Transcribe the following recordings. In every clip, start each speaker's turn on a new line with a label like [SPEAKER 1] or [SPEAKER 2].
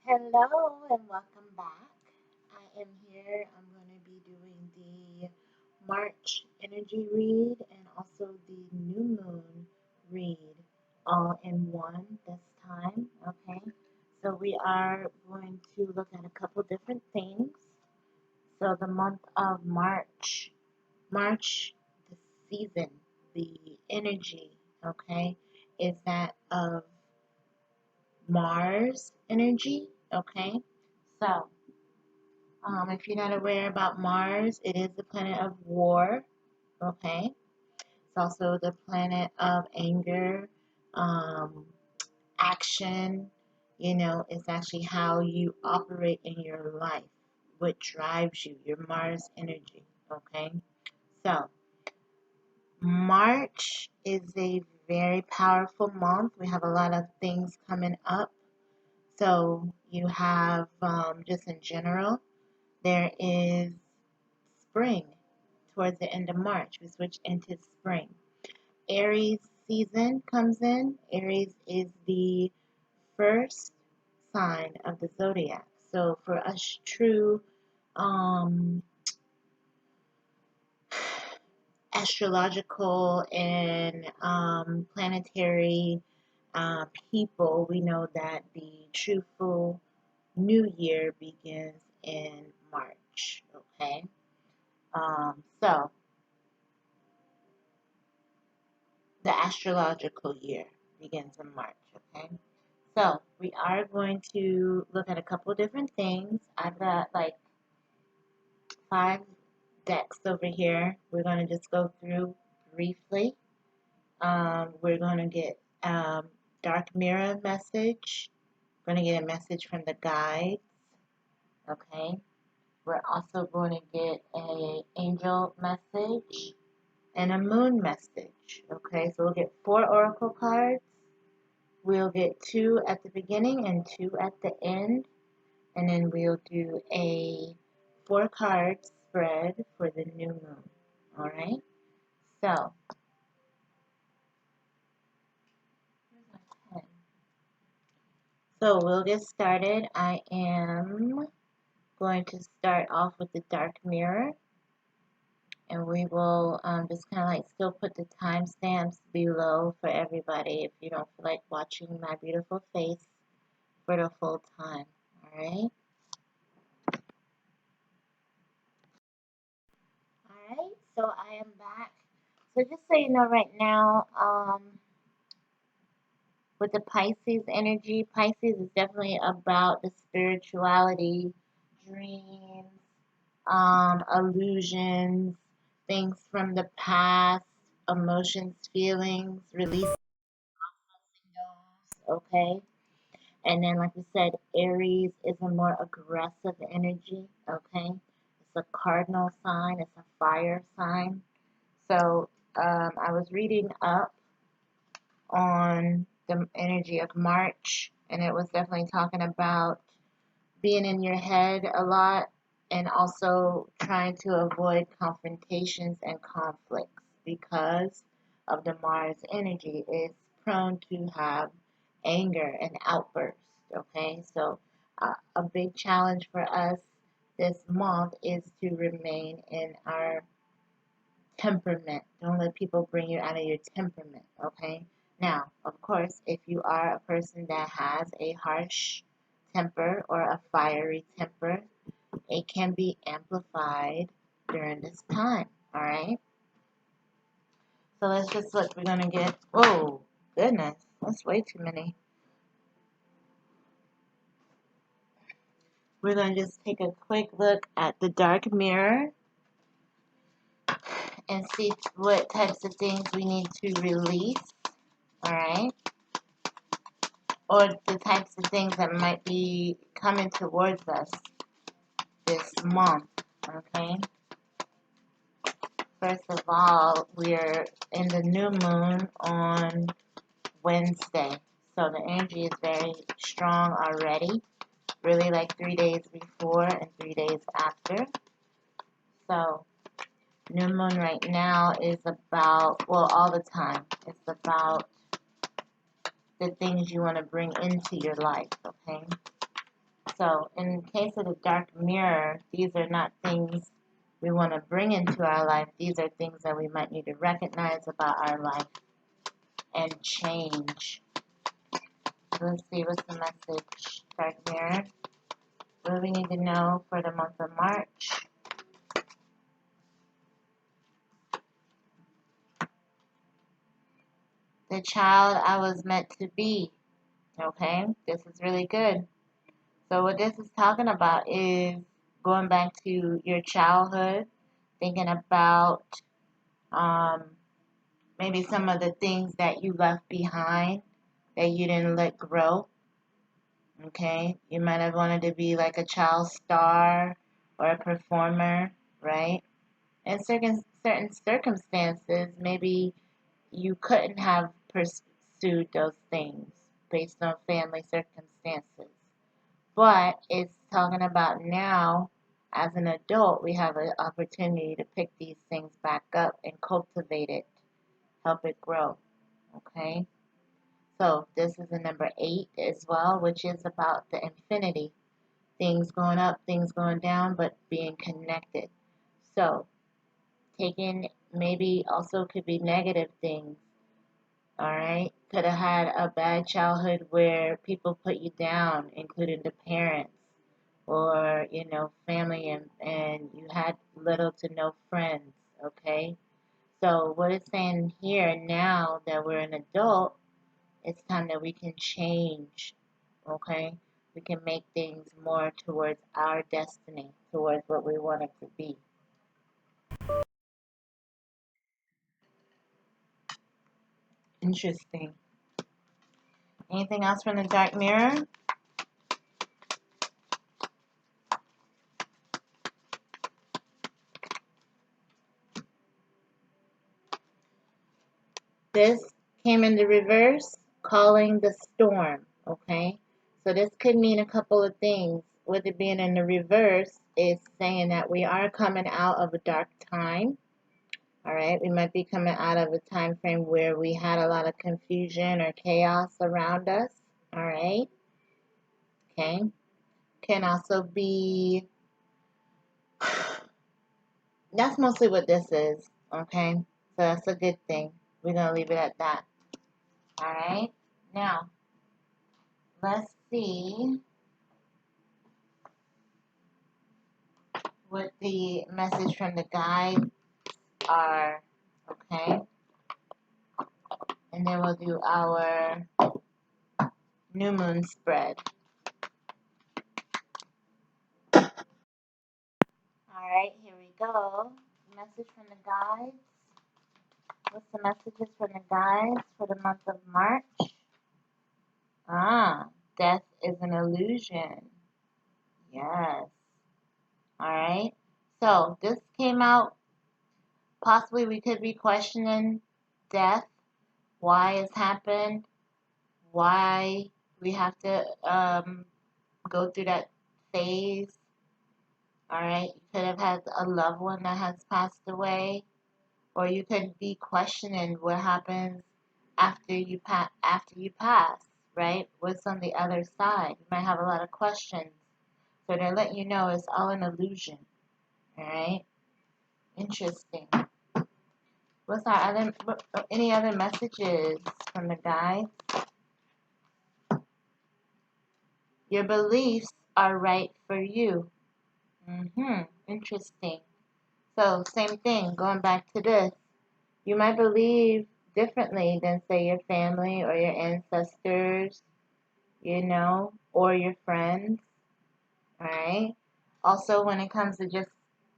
[SPEAKER 1] Hello and welcome back. I am here. I'm going to be doing the March energy read and also the new moon read all in one this time. Okay, so we are going to look at a couple different things. So the month of March, the season, the energy, okay, is that of Mars energy. Okay, so if you're not aware about Mars, it is the planet of war. Okay. It's also the planet of anger, um, action. It's actually how you operate in your life, what drives you, your Mars energy. Okay. So, March is a very powerful month. We have a lot of things coming up. So, you have, just in general, there is spring towards the end of March. We switch into spring. Aries season comes in. Aries is the first sign of the zodiac. So for us true um, astrological and planetary people, we know that the true full new year begins in March. Okay. So the astrological year begins in March, okay? So we are going to look at a couple different things. I've got like 5 decks over here. We're going to just go through briefly. We're going to get dark mirror message. We're going to get a message from the guides, okay? We're also going to get a angel message and a moon message, okay? So we'll get 4 oracle cards. We'll get 2 at the beginning and 2 at the end, and then we'll do a 4 card spread for the new moon. All right. So, we'll get started. I am going to start off with the dark mirror, and we will just kind of like still put the timestamps below for everybody if you don't feel like watching my beautiful face for the full time. All right. Alright, so I am back. So just so you know right now, with the Pisces energy, Pisces is definitely about the spirituality, dreams, illusions, things from the past, emotions, feelings, releasing those, okay? And then, like we said, Aries is a more aggressive energy, okay? It's a cardinal sign, it's a fire sign. So I was reading up on the energy of March, and it was definitely talking about being in your head a lot and also trying to avoid confrontations and conflicts because of the Mars energy. It's prone to have anger and outbursts. Okay, so a big challenge for us this month is to remain in our temperament. Don't let people bring you out of your temperament, okay? Now, of course, if you are a person that has a harsh temper or a fiery temper, it can be amplified during this time, all right? So let's just look. We're going to get, oh, goodness, that's way too many. We're going to just take a quick look at the dark mirror and see what types of things we need to release, all right? Or the types of things that might be coming towards us this month, okay? First of all, we're in the new moon on Wednesday, so the energy is very strong already, really like 3 days before and 3 days after. So, new moon right now is about, well, all the time, it's about the things you want to bring into your life, okay? So, in case of the dark mirror, these are not things we want to bring into our life. These are things that we might need to recognize about our life and change. Let's see, what's the message, dark mirror? What do we need to know for the month of March? The child I was meant to be. Okay, this is really good. So what this is talking about is going back to your childhood, thinking about um, maybe some of the things that you left behind that you didn't let grow. Okay, you might have wanted to be like a child star or a performer, right? In certain circumstances, maybe you couldn't have pursued those things based on family circumstances. But it's talking about now, as an adult, we have an opportunity to pick these things back up and cultivate it, help it grow. Okay? So this is a number 8 as well, which is about the infinity. Things going up, things going down, but being connected. So taking maybe also could be negative things. All right? Could have had a bad childhood where people put you down, including the parents or family, and you had little to no friends. Okay, so what it's saying here, now that we're an adult, it's time that we can change. Okay, we can make things more towards our destiny, towards what we want it to be. Interesting. Anything else from the dark mirror? This came in the reverse, calling the storm, okay? So this could mean a couple of things. With it being in the reverse, it's saying that we are coming out of a dark time, all right? We might be coming out of a time frame where we had a lot of confusion or chaos around us, all right? Okay. Can also be, that's mostly what this is, okay? So that's a good thing. We're going to leave it at that, all right? Now, let's see what the message from the guides are, okay? And then we'll do our new moon spread. All right, here we go. Message from the guides. What's the messages from the guides for the month of March? Death is an illusion. Yes. All right. So this came out, possibly we could be questioning death, why it's happened, why we have to go through that phase. All right, you could have had a loved one that has passed away, or you could be questioning what happens after you pass. Right? What's on the other side? You might have a lot of questions, so they're letting you know it's all an illusion. All right, interesting. What's our other? Any other messages from the guides? Your beliefs are right for you. Interesting. So, same thing, going back to this. You might believe differently than, say, your family or your ancestors, or your friends, alright? Also, when it comes to just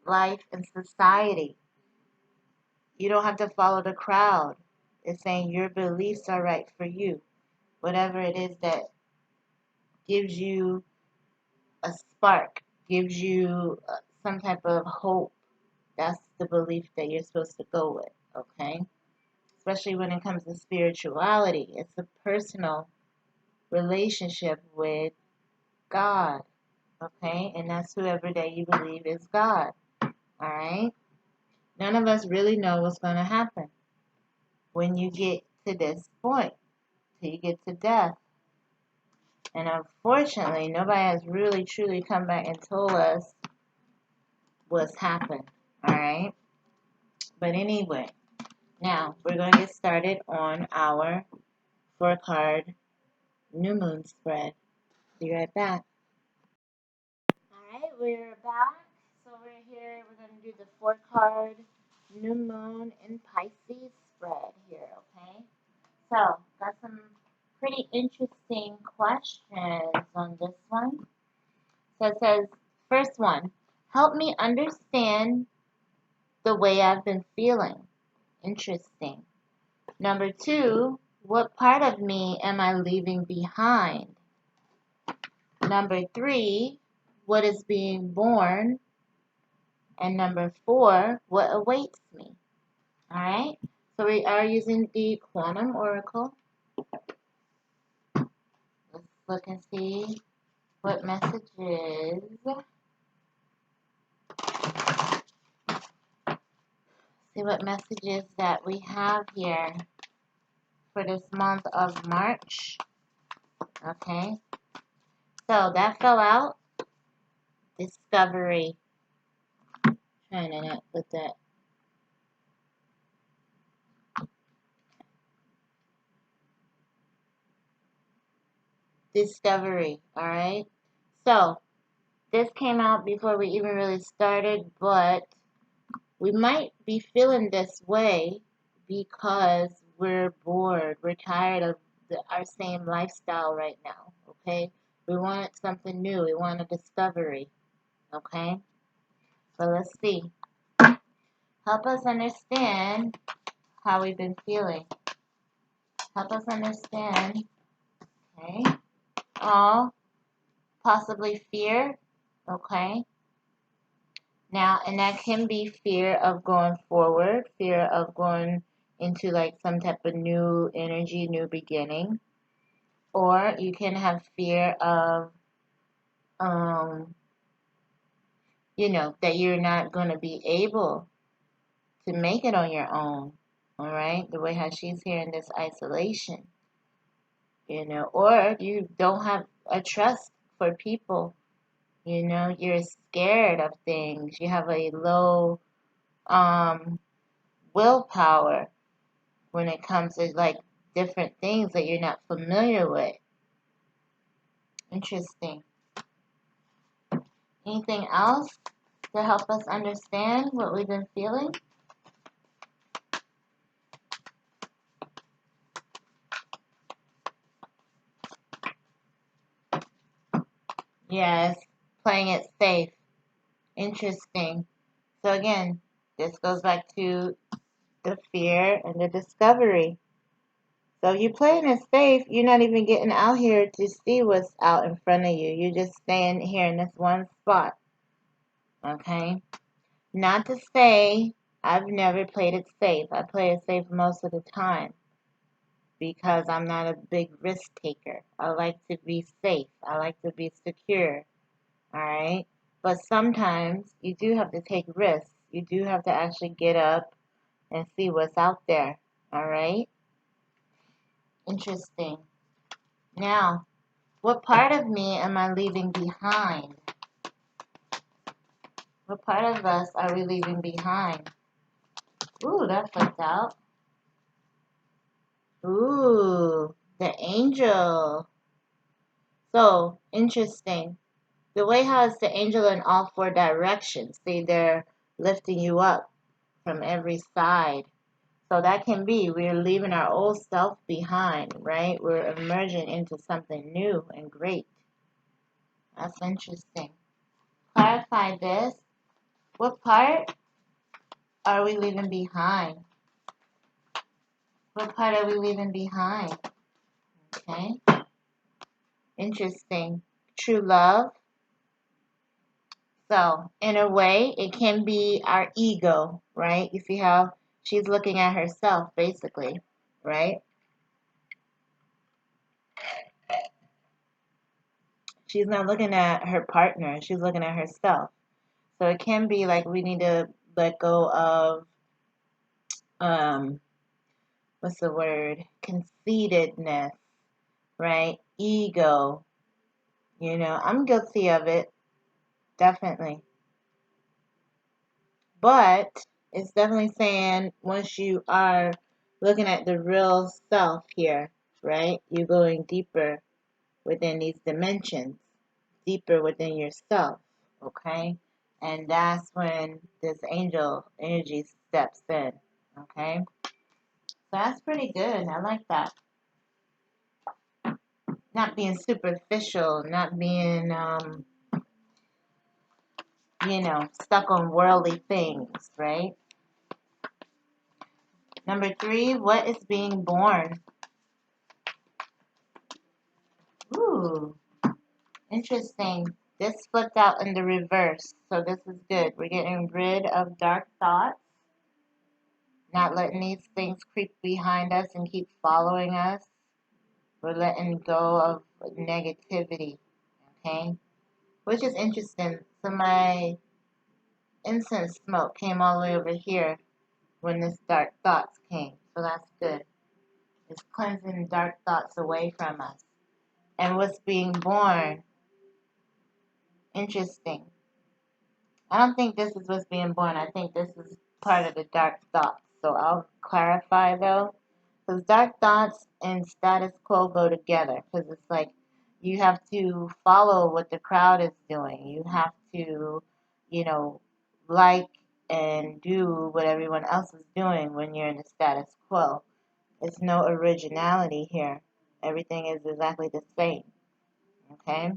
[SPEAKER 1] life and society, you don't have to follow the crowd. It's saying your beliefs are right for you. Whatever it is that gives you a spark, gives you some type of hope, that's the belief that you're supposed to go with, okay? Especially when it comes to spirituality. It's a personal relationship with God, okay? And that's whoever that you believe is God, all right? None of us really know what's going to happen when you get to this point, till you get to death. And unfortunately, nobody has really truly come back and told us what's happened. Alright? But anyway, now we're going to get started on our 4-card new moon spread. Be right back. Alright, we're back. So we're here. We're going to do the 4-card new moon in Pisces spread here, okay? So, got some pretty interesting questions on this one. So it says, first one, help me understand the way I've been feeling. Interesting. Number 2, what part of me am I leaving behind? Number 3, what is being born? And number 4, what awaits me? Alright, so we are using the Quantum Oracle. Let's look and see what messages. See what messages that we have here for this month of March. Okay, so that fell out. Discovery. Trying to not put that. Discovery. Alright, so this came out before we even really started, but we might be feeling this way because we're bored. We're tired of our same lifestyle right now, okay? We want something new. We want a discovery, okay? So let's see. Help us understand how we've been feeling. Help us understand, okay? Oh, possibly fear, okay? Now, and that can be fear of going forward, fear of going into like some type of new energy, new beginning. Or you can have fear of, that you're not going to be able to make it on your own. All right? The way how she's here in this isolation, or you don't have a trust for people. You're scared of things. You have a low willpower when it comes to like different things that you're not familiar with. Interesting. Anything else to help us understand what we've been feeling? Yes, playing it safe. Interesting. So again, this goes back to the fear and the discovery. So you're playing it safe. You're not even getting out here to see what's out in front of you. You're just staying here in this one spot. Okay? Not to say I've never played it safe. I play it safe most of the time because I'm not a big risk taker. I like to be safe. I like to be secure. Alright? But sometimes you do have to take risks. You do have to actually get up and see what's out there. Alright? Interesting. Now, what part of me am I leaving behind? What part of us are we leaving behind? Ooh, that flipped out. Ooh, the angel. So, interesting. The way how it's the angel in all 4 directions. See, they're lifting you up from every side. So that can be, we're leaving our old self behind, right? We're emerging into something new and great. That's interesting. Clarify this. What part are we leaving behind? What part are we leaving behind? Okay. Interesting. True love. So, in a way, it can be our ego, right? You see how she's looking at herself, basically, right? She's not looking at her partner. She's looking at herself. So it can be like we need to let go of, what's the word? Conceitedness, right? Ego. I'm guilty of it, definitely. But it's definitely saying once you are looking at the real self here, right? You're going deeper within these dimensions, deeper within yourself, okay? And that's when this angel energy steps in, okay? So that's pretty good. I like that. Not being superficial, not being, stuck on worldly things, right? Number 3, what is being born? Ooh, interesting. This flipped out in the reverse, so this is good. We're getting rid of dark thoughts, not letting these things creep behind us and keep following us. We're letting go of negativity, okay? Which is interesting. So my incense smoke came all the way over here when this dark thoughts came. So that's good. It's cleansing dark thoughts away from us. And what's being born? Interesting. I don't think this is what's being born. I think this is part of the dark thoughts. So I'll clarify though. Because dark thoughts and status quo go together. Because it's like you have to follow what the crowd is doing. You have to, like and do what everyone else is doing when you're in the status quo. There's no originality here. Everything is exactly the same. Okay?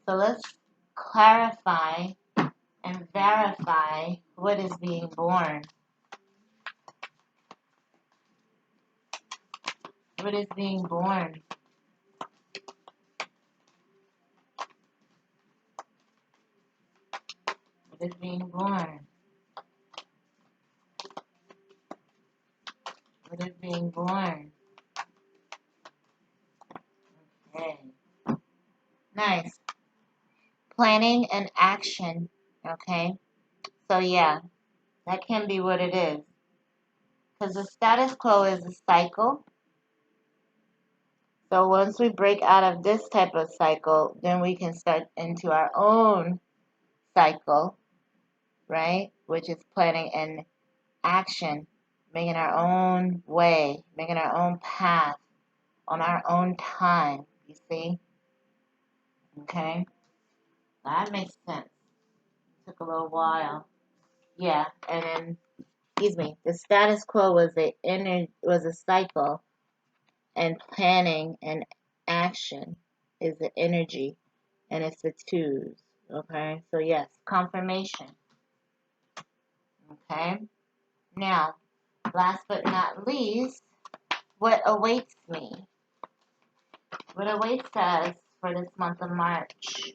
[SPEAKER 1] So let's clarify and verify what is being born. What is being born? What is being born? What is being born? Okay. Nice. Planning and action. Okay? So yeah, that can be what it is. Because the status quo is a cycle. So once we break out of this type of cycle, then we can start into our own cycle, right? Which is planning and action, making our own way, making our own path on our own time, you see? Okay? That makes sense. Took a little while. Yeah, and then, excuse me, the status quo was a cycle, and planning and action is the energy, and it's the twos. Okay? So yes, confirmation. Okay? Now, last but not least, what awaits me? What awaits us for this month of March?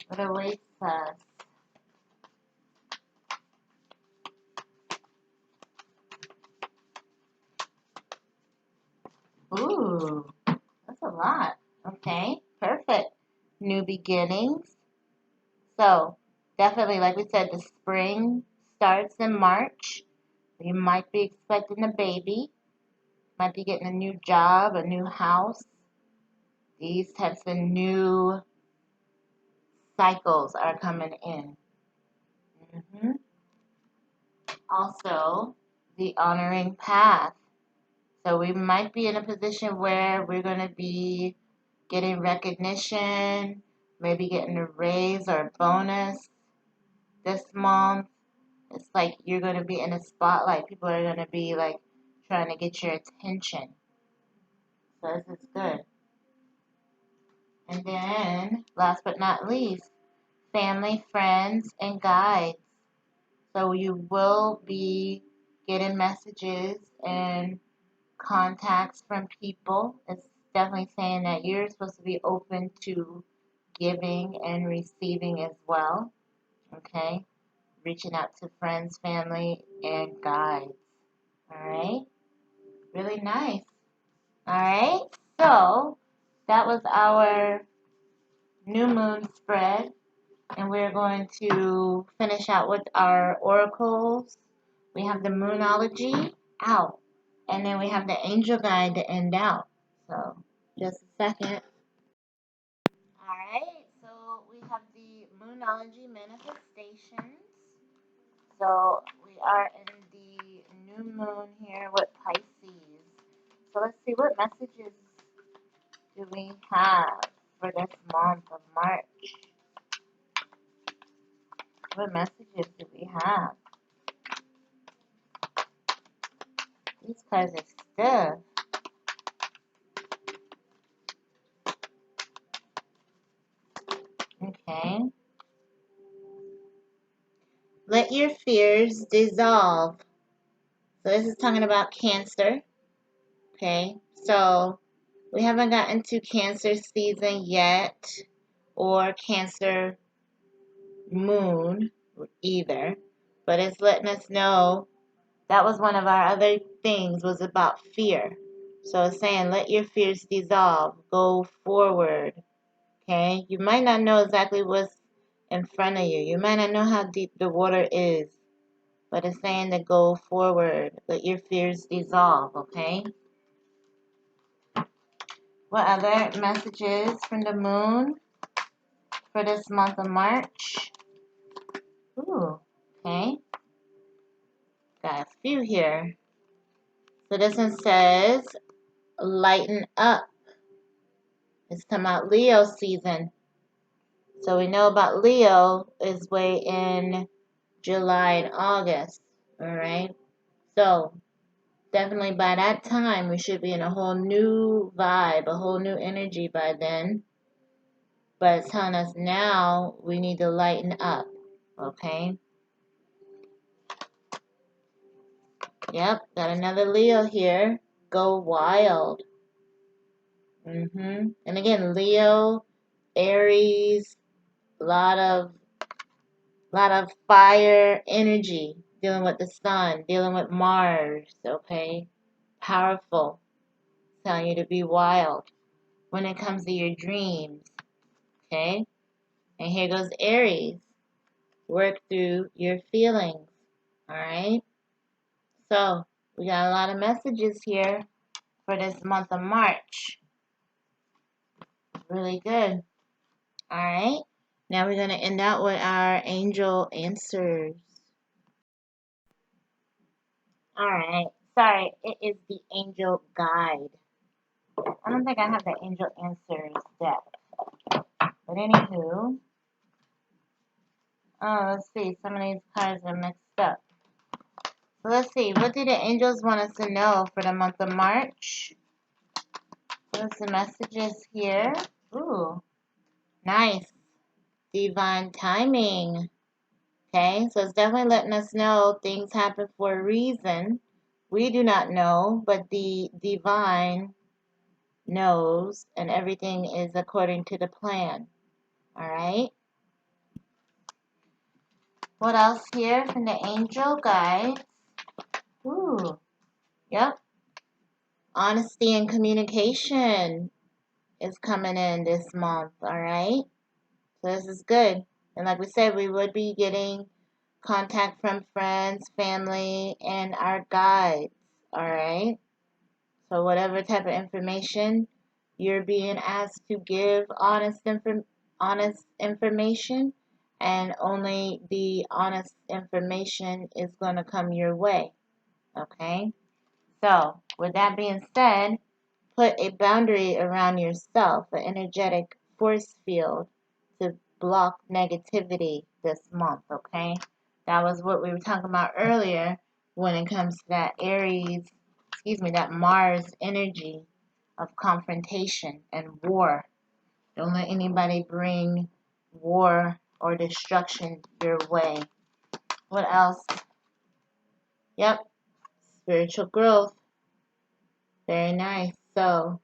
[SPEAKER 1] What awaits us? Ooh, that's a lot. Okay, perfect. New beginnings. So, definitely, like we said, the spring starts in March. You might be expecting a baby, might be getting a new job, a new house. These types of new cycles are coming in. hmm Also, the honoring path. So we might be in a position where we're going to be getting recognition, maybe getting a raise or a bonus this month. It's like you're going to be in a spotlight. People are going to be like trying to get your attention. So this is good. And then, last but not least, family, friends, and guides. So you will be getting messages and contacts from people. It's definitely saying that you're supposed to be open to giving and receiving as well. Okay? Reaching out to friends, family, and guides. All right? Really nice. All right? So, that was our new moon spread. And we're going to finish out with our oracles. We have the Moonology out. And then we have the angel guide to end out. So, just a second. Alright, so we have the Moonology Manifestations. So we are in the new moon here with Pisces. So let's see, what messages do we have for this month of March? What messages do we have? These cards are stiff. Okay. Let your fears dissolve. So this is talking about Cancer. Okay. So we haven't gotten to Cancer season yet, or Cancer moon either. But it's letting us know that was one of our other things, was about fear. So it's saying let your fears dissolve. Go forward. Okay? You might not know exactly what's in front of you. You might not know how deep the water is. But it's saying to go forward. Let your fears dissolve. Okay? What other messages from the moon for this month of March? Ooh. Okay. Got a few here. So this one says, lighten up. It's talking about Leo season. So we know about Leo is way in July and August. Alright? So definitely by that time we should be in a whole new vibe, a whole new energy by then. But it's telling us now we need to lighten up. Okay? Yep, got another Leo here. Go wild. And again, Leo, Aries, a lot of fire energy, dealing with the sun, dealing with Mars, okay? Powerful. Telling you to be wild when it comes to your dreams, okay? And here goes Aries. Work through your feelings, all right? So, we got a lot of messages here for this month of March. Really good. All right. Now we're going to end out with our angel answers. All right. Sorry, it is the angel guide. I don't think I have the angel answers deck. But anywho, let's see. Some of these cards are mixed up. So let's see. What do the angels want us to know for the month of March? What's the messages here? Ooh, nice. Divine timing. Okay, so it's definitely letting us know things happen for a reason. We do not know, but the divine knows, and everything is according to the plan. All right. What else here from the angel guides? Ooh, yep. Honesty and communication is coming in this month. All right. So this is good. And like we said, we would be getting contact from friends, family, and our guides. All right. So whatever type of information you're being asked to give, honest information, and only the honest information is going to come your way. Okay? So, with that being said, put a boundary around yourself, an energetic force field to block negativity this month, okay? That was what we were talking about earlier when it comes to that that Mars energy of confrontation and war. Don't let anybody bring war or destruction your way. What else? Yep, spiritual growth. Very nice. So,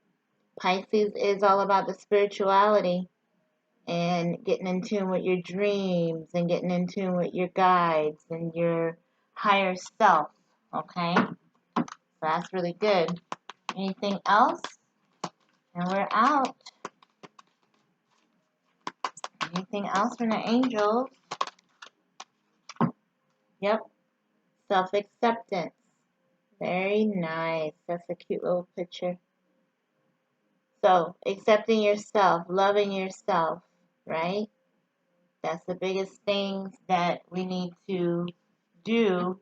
[SPEAKER 1] Pisces is all about the spirituality and getting in tune with your dreams and getting in tune with your guides and your higher self. Okay? So that's really good. Anything else? And we're out. Anything else from the angels? Yep. Self-acceptance. Very nice. That's a cute little picture. So, accepting yourself, loving yourself, right? That's the biggest things that we need to do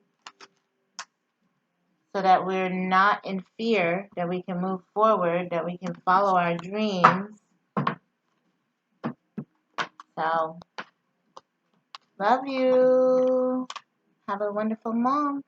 [SPEAKER 1] so that we're not in fear, that we can move forward, that we can follow our dreams. So, love you. Have a wonderful month.